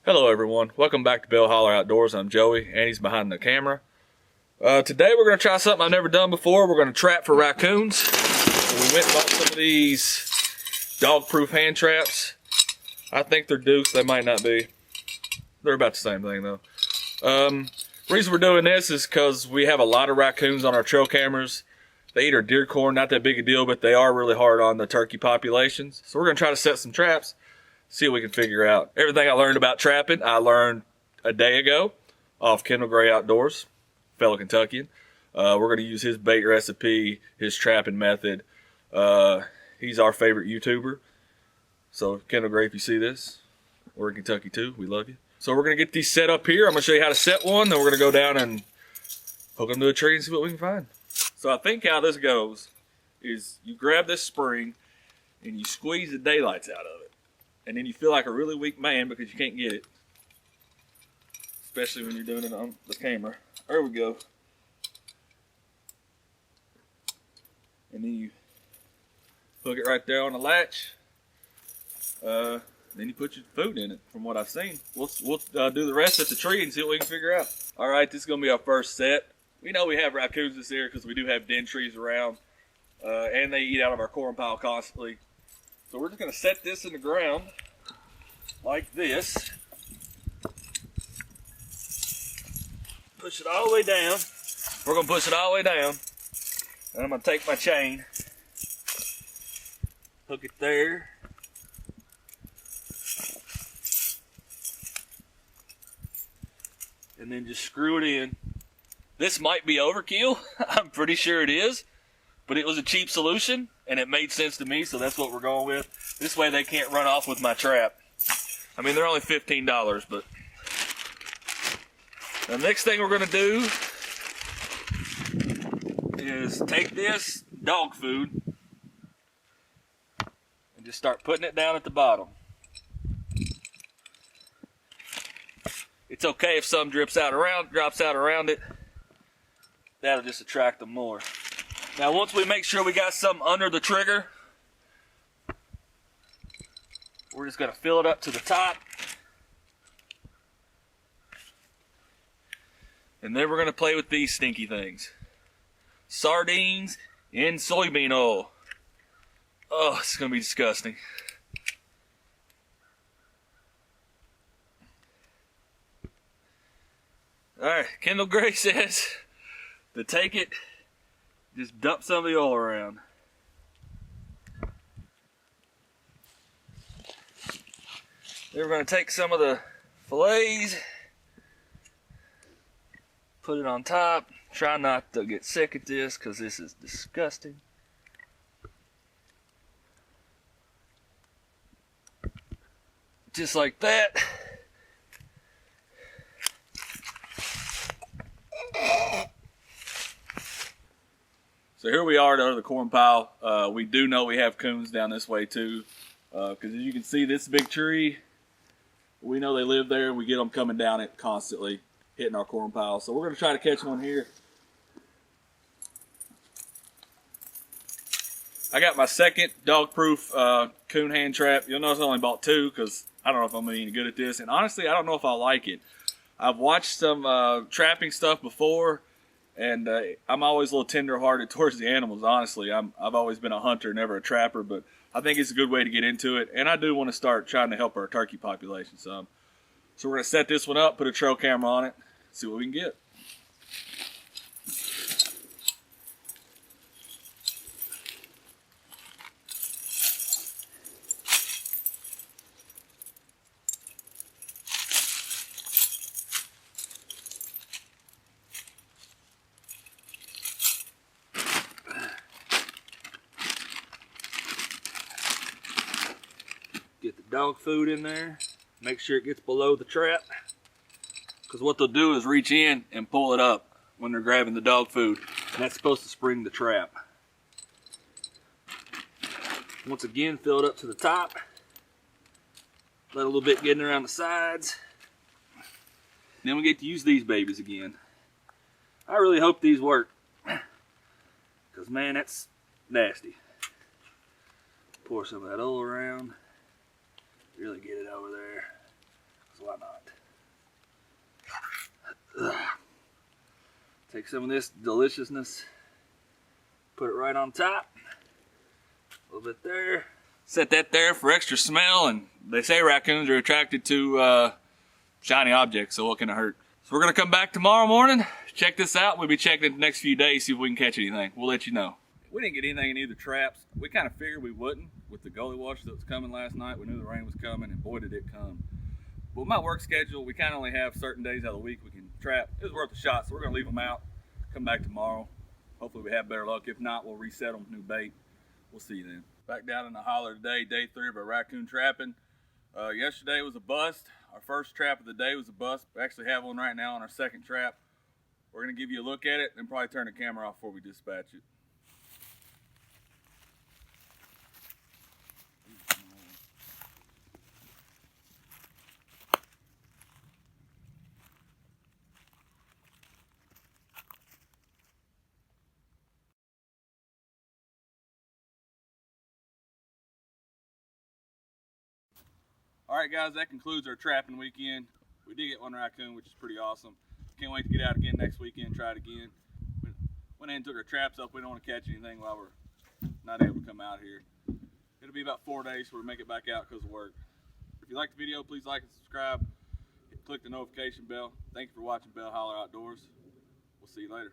Hello everyone, welcome back to Bell Holler Outdoors. I'm Joey, and he's behind the camera. Today we're going to try something I've never done before. We're going to trap for raccoons. So we went and bought some of these dog-proof hand traps. I think they're Dukes, they might not be. They're about the same thing though. Reason we're doing this is because we have a lot of raccoons on our trail cameras. They eat our deer corn, not that big a deal, but they are really hard on the turkey populations. So we're going to try to set some traps. See what we can figure out. Everything I learned about trapping, I learned a day ago off Kendall Gray Outdoors, fellow Kentuckian. We're going to use his bait recipe, his trapping method. He's our favorite YouTuber. So Kendall Gray, if you see this, we're in Kentucky too. We love you. So we're going to get these set up here. I'm going to show you how to set one. Then we're going to go down and hook them to a tree and see what we can find. So I think how this goes is you grab this spring and you squeeze the daylights out of it. And then you feel like a really weak man because you can't get it. Especially when you're doing it on the camera. There we go. And then you hook it right there on the latch. Then you put your food in it, from what I've seen. We'll do the rest at the tree and see what we can figure out. Alright, this is going to be our first set. We know we have raccoons this year because we do have den trees around. And they eat out of our corn pile constantly. So we're just going to set this in the ground like this. Push it all the way down. We're going to push it all the way down. And I'm going to take my chain, hook it there. And then just screw it in. This might be overkill. I'm pretty sure it is. But it was a cheap solution, and it made sense to me, so that's what we're going with. This way they can't run off with my trap. I mean, they're only $15, but... The next thing we're going to do is take this dog food and just start putting it down at the bottom. It's okay if some drops out around it. That'll just attract them more. Now once we make sure we got some under the trigger, we're just going to fill it up to the top. And then we're going to play with these stinky things. Sardines in soybean oil. Oh, it's going to be disgusting. Alright, Kendall Gray says to take it, just dump some of the oil around. Then we're going to take some of the fillets, put it on top. Try not to get sick at this because this is disgusting. Just like that. So here we are under the corn pile. We do know we have coons down this way too. Because as you can see, this big tree, we know they live there. We get them coming down it constantly, hitting our corn pile. So we're going to try to catch one here. I got my second dog-proof coon hand trap. You'll notice I only bought two because I don't know if I'm any good at this. And honestly, I don't know if I like it. I've watched some trapping stuff before. And I'm always a little tender-hearted towards the animals, honestly. I've always been a hunter, never a trapper, but I think it's a good way to get into it. And I do want to start trying to help our turkey population some. So we're going to set this one up, put a trail camera on it, see what we can get. Get the dog food in there. Make sure it gets below the trap. Because what they'll do is reach in and pull it up when they're grabbing the dog food. And that's supposed to spring the trap. Once again, fill it up to the top. Let a little bit get in around the sides. Then we get to use these babies again. I really hope these work. Because man, that's nasty. Pour some of that oil around. Really get it over there. So why not? Take some of this deliciousness, put it right on top. A little bit there. Set that there for extra smell, and they say raccoons are attracted to shiny objects, so what can it hurt? So we're gonna come back tomorrow morning, check this out. We'll be checking it the next few days, see if we can catch anything. We'll let you know. We didn't get anything in either traps. We kind of figured we wouldn't with the gully wash that was coming last night. We knew the rain was coming, and boy did it come. But with my work schedule, we kind of only have certain days out of the week we can trap. It was worth a shot, so we're gonna leave them out, come back tomorrow. Hopefully we have better luck. If not, we'll reset them with new bait. We'll see you then. Back down in the holler today, day 3 of our raccoon trapping. Yesterday was a bust. Our first trap of the day was a bust. We actually have one right now on our second trap. We're gonna give you a look at it and probably turn the camera off before we dispatch it. All right, guys, that concludes our trapping weekend. We did get one raccoon, which is pretty awesome. Can't wait to get out again next weekend, try it again. We went in and took our traps up. We don't want to catch anything while we're not able to come out here. It'll be about 4 days before we make it back out because of work. If you like the video, please like and subscribe. Click the notification bell. Thank you for watching Bell Holler Outdoors. We'll see you later.